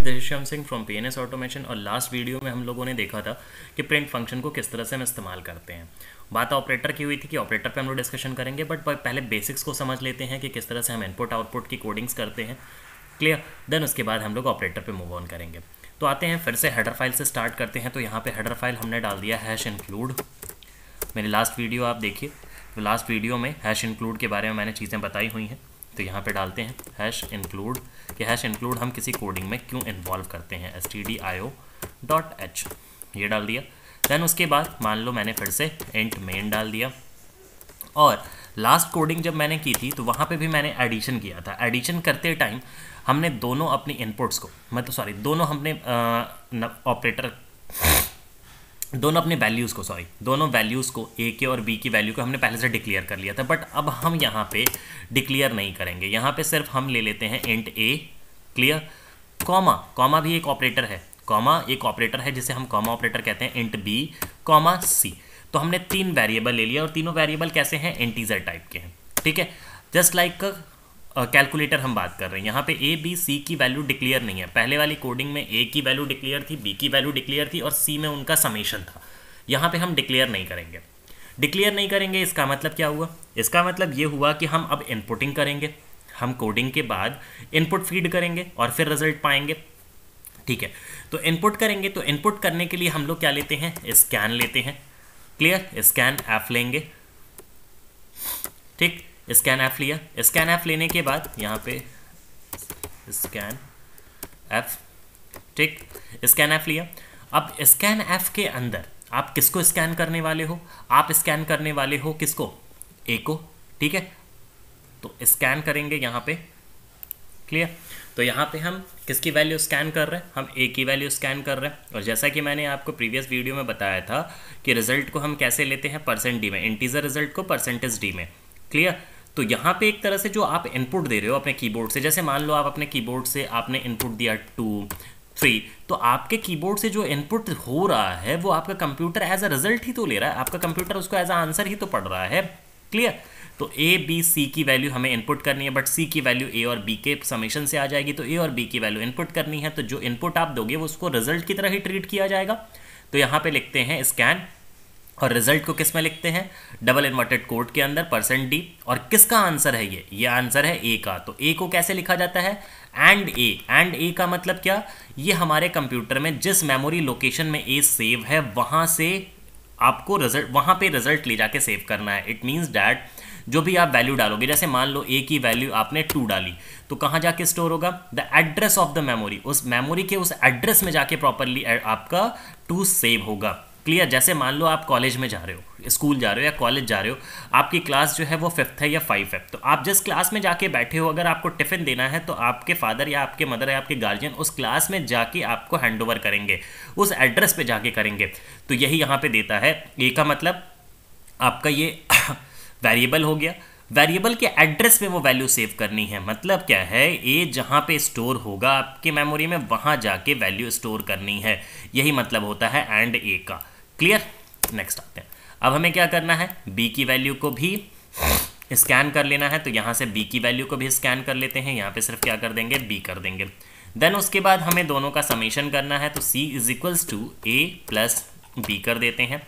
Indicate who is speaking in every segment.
Speaker 1: This is Shyam Singh from PNS automation. और last video में हम लोगों ने देखा था कि प्रिंट फंक्शन को किस तरह से हम इस्तेमाल करते हैं। बात ऑपरेटर की हुई थी कि ऑपरेटर पे हम लोग डिस्कशन करेंगे, बट पहले बेसिक्स को समझ लेते हैं कि किस तरह से हम इनपुट आउटपुट की कोडिंग्स करते हैं। क्लियर। देन उसके बाद हम लोग ऑपरेटर पे मूव ऑन करेंगे। तो आते हैं फिर से हेडर फाइल से स्टार्ट करते हैं। तो यहाँ पे हेडर फाइल हमने डाल दिया हैश इंक्लूड। मेरी लास्ट वीडियो आप देखिए, तो लास्ट वीडियो में हैश इंक्लूड के बारे में मैंने चीज़ें बताई हुई हैं। तो यहाँ पे डालते हैं हैश इंक्लूड कि हैश इंक्लूड हम किसी कोडिंग में क्यों इन्वॉल्व करते हैं, stdio.h ये डाल दिया। देन उसके बाद मान लो मैंने फिर से इंट मेन डाल दिया। और लास्ट कोडिंग जब मैंने की थी तो वहाँ पे भी मैंने एडिशन किया था। एडिशन करते टाइम हमने दोनों अपनी इनपुट्स को दोनों हमने दोनों अपने वैल्यूज़ को दोनों वैल्यूज़ को ए के और बी की वैल्यू को हमने पहले से डिक्लेयर कर लिया था। बट अब हम यहाँ पे डिक्लेयर नहीं करेंगे, यहाँ पे सिर्फ हम ले लेते हैं इंट ए। क्लियर। कॉमा भी एक ऑपरेटर है, कॉमा एक ऑपरेटर है जिसे हम कॉमा ऑपरेटर कहते हैं। इंट बी कॉमा सी। तो हमने 3 वेरिएबल ले लिया और तीनों वेरिएबल कैसे हैं, इंटीजर टाइप के हैं। ठीक है। जस्ट लाइक कैलकुलेटर हम बात कर रहे हैं। यहाँ पे ए बी सी की वैल्यू डिक्लेयर नहीं है। पहले वाली कोडिंग में ए की वैल्यू डिक्लेयर थी, बी की वैल्यू डिक्लेयर थी और सी में उनका समेशन था। यहाँ पे हम डिक्लेयर नहीं करेंगे। डिक्लेयर नहीं करेंगे इसका मतलब क्या हुआ, इसका मतलब ये हुआ कि हम अब इनपुटिंग करेंगे। हम कोडिंग के बाद इनपुट फीड करेंगे और फिर रिजल्ट पाएंगे। ठीक है। तो इनपुट करेंगे, तो इनपुट करने के लिए हम लोग क्या लेते हैं, स्कैन लेते हैं। क्लियर। स्कैन एफ लेंगे। ठीक। स्कैन एफ लिया। स्कैन एफ लेने के बाद यहाँ पे स्कैन एफ। ठीक। स्कैन एफ लिया। अब स्कैन एफ के अंदर आप किसको स्कैन करने वाले हो, आप स्कैन करने वाले हो किसको, ए को। ठीक है। तो स्कैन करेंगे यहाँ पे। क्लियर। तो यहाँ पे हम किसकी वैल्यू स्कैन कर रहे हैं, हम ए की वैल्यू स्कैन कर रहे हैं। और जैसा कि मैंने आपको प्रीवियस वीडियो में बताया था कि रिजल्ट को हम कैसे लेते हैं, %d में, इंटीजर रिजल्ट को %d में। क्लियर। तो यहाँ पे एक तरह से जो आप इनपुट दे रहे हो अपने कीबोर्ड से, जैसे मान लो आप अपने कीबोर्ड से आपने इनपुट दिया 2 3, तो आपके कीबोर्ड से जो इनपुट हो रहा है वो आपका कंप्यूटर एज अ रिजल्ट ही तो ले रहा है, आपका कंप्यूटर उसको एज अ आंसर ही तो पढ़ रहा है। क्लियर। तो ए बी सी की वैल्यू हमें इनपुट करनी है, बट सी की वैल्यू ए और बी के समेशन से आ जाएगी। तो ए और बी की वैल्यू इनपुट करनी है, तो जो इनपुट आप दोगे वो उसको रिजल्ट की तरह ही ट्रीट किया जाएगा। तो यहाँ पे लिखते हैं स्कैन और रिजल्ट को किस में लिखते हैं, डबल इन्वर्टेड कोट के अंदर %d। और किसका आंसर है ये आंसर है ए का। तो ए को कैसे लिखा जाता है, एंड ए का मतलब क्या, ये हमारे कंप्यूटर में जिस मेमोरी लोकेशन में ए सेव है वहां से आपको रिजल्ट, वहां पे रिजल्ट ले जाके सेव करना है। इट मीन्स डैट जो भी आप वैल्यू डालोगे, जैसे मान लो ए की वैल्यू आपने 2 डाली, तो कहाँ जाके स्टोर होगा, the address of the memory, उस मेमोरी के उस एड्रेस में जाके प्रॉपरली आपका 2 सेव होगा। क्लियर। जैसे मान लो आप कॉलेज में जा रहे हो, स्कूल जा रहे हो या कॉलेज जा रहे हो, आपकी क्लास जो है वो 5th है या 5 है, तो आप जिस क्लास में जाके बैठे हो, अगर आपको टिफिन देना है तो आपके फादर या आपके मदर या आपके गार्जियन उस क्लास में जाके आपको हैंड ओवर करेंगे, उस एड्रेस पे जाके करेंगे। तो यही यहाँ पे देता है। ए का मतलब आपका ये वेरिएबल हो गया, वेरिएबल के एड्रेस में वो वैल्यू सेव करनी है। मतलब क्या है, ए जहाँ पे स्टोर होगा आपके मेमोरी में वहाँ जाके वैल्यू स्टोर करनी है, यही मतलब होता है एंड ए का। क्लियर। नेक्स्ट आते हैं। अब हमें क्या करना है, बी की वैल्यू को भी स्कैन कर लेना है। तो यहाँ से बी की वैल्यू को भी स्कैन कर लेते हैं, यहाँ पे सिर्फ क्या कर देंगे, बी कर देंगे। देन उसके बाद हमें दोनों का समेशन करना है, तो C = A + B कर देते हैं।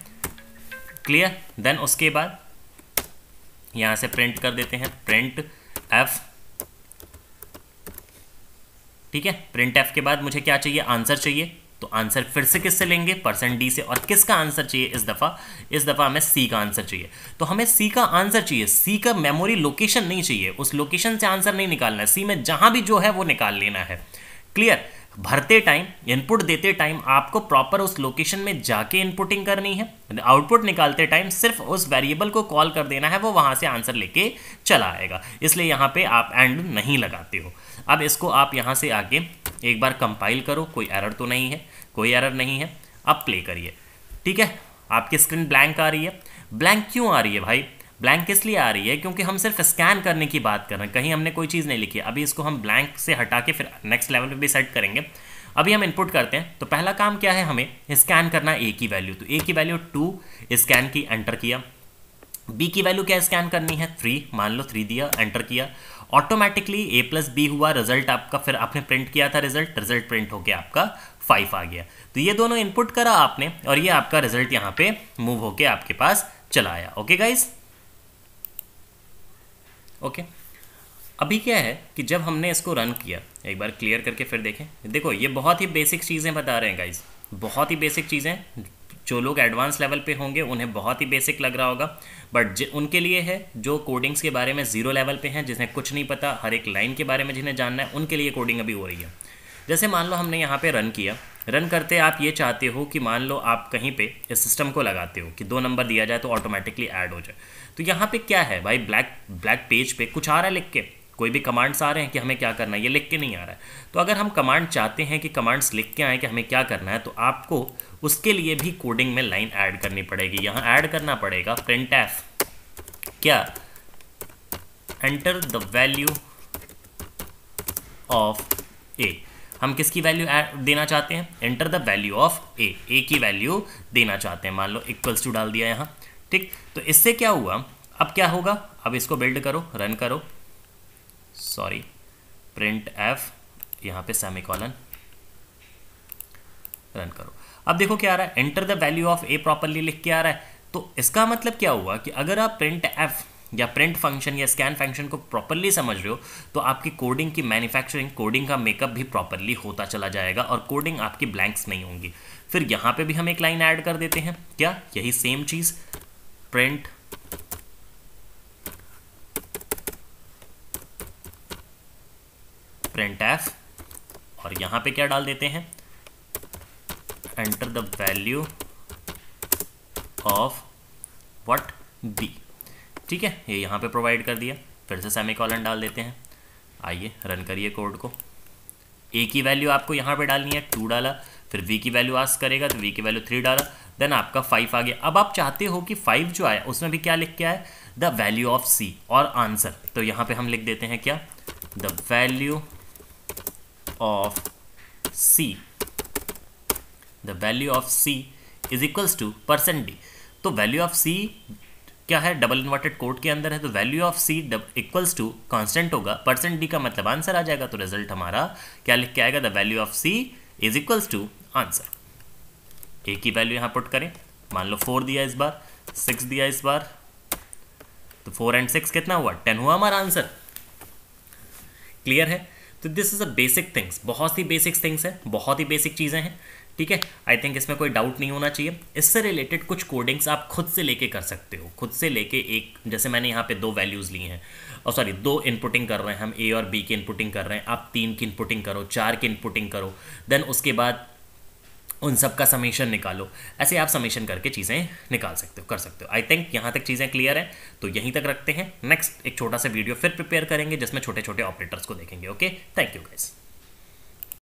Speaker 1: क्लियर। देन उसके बाद यहाँ से प्रिंट कर देते हैं, प्रिंट F। ठीक है। प्रिंट F के बाद मुझे क्या चाहिए, आंसर चाहिए। तो आंसर फिर से किससे लेंगे, %d से। और किसका आंसर चाहिए इस दफ़ा हमें C का आंसर चाहिए। तो हमें C का आंसर चाहिए, C का मेमोरी लोकेशन नहीं चाहिए, उस लोकेशन से आंसर नहीं निकालना है, C में जहां भी जो है वो निकाल लेना है। क्लियर। भरते टाइम, इनपुट देते टाइम आपको प्रॉपर उस लोकेशन में जाके इनपुटिंग करनी है। आउटपुट निकालते टाइम सिर्फ उस वेरिएबल को कॉल कर देना है, वो वहां से आंसर लेके चला आएगा। इसलिए यहाँ पे आप एंड नहीं लगाते हो। अब इसको आप यहाँ से आगे एक बार कंपाइल करो, कोई एरर तो नहीं है, कोई एरर नहीं है। अब प्ले करिए। ठीक है। आपकी स्क्रीन ब्लैंक आ रही है। ब्लैंक क्यों आ रही है भाई, ब्लैंक किस लिए आ रही है, क्योंकि हम सिर्फ स्कैन करने की बात कर रहे हैं, कहीं हमने कोई चीज़ नहीं लिखी है। अभी इसको हम ब्लैंक से हटा के फिर नेक्स्ट लेवल पे भी सेट करेंगे। अभी हम इनपुट करते हैं। तो पहला काम क्या है, हमें स्कैन करना ए की वैल्यू। तो ए की वैल्यू 2 स्कैन की, एंटर किया। बी की वैल्यू क्या स्कैन करनी है, 3, मान लो 3 दिया, एंटर किया। ऑटोमेटिकली ए प्लस बी हुआ, रिजल्ट आपका, फिर आपने प्रिंट किया था रिजल्ट प्रिंट होके आपका 5 आ गया। तो ये दोनों इनपुट करा आपने और ये आपका रिजल्ट यहाँ पे मूव होके आपके पास चला आया। Okay guys, okay. अभी क्या है कि जब हमने इसको रन किया, एक बार क्लियर करके फिर देखें, देखो ये बहुत ही बेसिक चीज़ें बता रहे हैं गाइज, बहुत ही बेसिक चीज़ें। जो लोग एडवांस लेवल पे होंगे उन्हें बहुत ही बेसिक लग रहा होगा, बट उनके लिए है जो कोडिंग्स के बारे में ज़ीरो लेवल पे हैं, जिन्हें कुछ नहीं पता, हर एक लाइन के बारे में जिन्हें जानना है, उनके लिए कोडिंग अभी हो रही है। जैसे मान लो हमने यहाँ पे रन किया, रन करते आप ये चाहते हो कि मान लो आप कहीं पे इस सिस्टम को लगाते हो कि 2 नंबर दिया जाए तो ऑटोमेटिकली ऐड हो जाए। तो यहाँ पे क्या है भाई, ब्लैक पेज पे कुछ आ रहा है लिख के, कोई भी कमांड्स आ रहे हैं कि हमें क्या करना है, ये लिख के नहीं आ रहा है। तो अगर हम कमांड चाहते हैं कि कमांड्स लिख के आए कि हमें क्या करना है, तो आपको उसके लिए भी कोडिंग में लाइन ऐड करनी पड़ेगी। यहाँ ऐड करना पड़ेगा printf क्या, एंटर द वैल्यू ऑफ ए। हम किसकी वैल्यू देना चाहते हैं, एंटर द वैल्यू ऑफ ए, ए की वैल्यू देना चाहते हैं। मान लो इक्वल्स टू डाल दिया यहाँ, ठीक। तो इससे क्या हुआ, अब क्या होगा, अब इसको बिल्ड करो, रन करो, सॉरी printf यहाँ पे सेमीकोलन, रन करो। अब देखो क्या आ रहा है, enter the value of A properly लिख के आ रहा है। तो इसका मतलब क्या हुआ कि अगर आप printf या प्रिंट फंक्शन या स्कैन फंक्शन को प्रॉपरली समझ रहे हो तो आपकी कोडिंग की मैन्युफैक्चरिंग, कोडिंग का मेकअप भी प्रॉपरली होता चला जाएगा और कोडिंग आपकी ब्लैंक्स नहीं होंगी। फिर यहाँ पे भी हम एक लाइन ऐड कर देते हैं, क्या, यही सेम चीज़, प्रिंट printf, और यहाँ पे क्या डाल देते हैं, enter the value of what, B. ठीक है, ये यहाँ पे प्रोवाइड कर दिया, फिर से सेमीकोलन डाल देते हैं। आइए रन करिए कोड को। ए की वैल्यू आपको यहाँ पे डालनी है, 2 डाला, फिर वी की वैल्यू आस्क करेगा तो वी की वैल्यू 3 डाला, देन आपका 5 आ गया। अब आप चाहते हो कि 5 जो आया उसमें भी क्या लिख के आए, द वैल्यू ऑफ सी और आंसर। तो यहाँ पे हम लिख देते हैं क्या, the value of C, the value of C is equals to %d। तो वैल्यू ऑफ C क्या है, डबल इन्वर्टेड कोड के अंदर है, तो value of C equals to constant होगा, %d का मतलब आंसर आ जाएगा। तो रिजल्ट हमारा क्या लिख के आएगा, the value of C is equals to answer. A की वैल्यू यहाँ पुट करें, मान लो 4 दिया इस बार, 6 दिया इस बार, तो 4 and 6 कितना हुआ, 10 हुआ हमारा आंसर। क्लियर है। तो this is a basic things, बहुत ही बेसिक थिंग्स है, बहुत ही बेसिक चीज़ें हैं, ठीक है। आई थिंक इसमें कोई डाउट नहीं होना चाहिए। इससे रिलेटेड कुछ कोडिंग्स आप खुद से लेके कर सकते हो, खुद से लेके एक, जैसे मैंने यहाँ पे 2 वैल्यूज़ ली हैं, और सॉरी 2 इनपुटिंग कर रहे हैं हम, ए और बी की इनपुटिंग कर रहे हैं, आप 3 की इनपुटिंग करो, 4 की इनपुटिंग करो, देन उसके बाद उन सब का समीशन निकालो। ऐसे आप समीशन करके चीज़ें निकाल सकते हो, कर सकते हो। आई थिंक यहाँ तक चीज़ें क्लियर हैं, तो यहीं तक रखते हैं। नेक्स्ट एक छोटा सा वीडियो फिर प्रिपेयर करेंगे जिसमें छोटे छोटे ऑपरेटर्स को देखेंगे। Okay, thank you guys.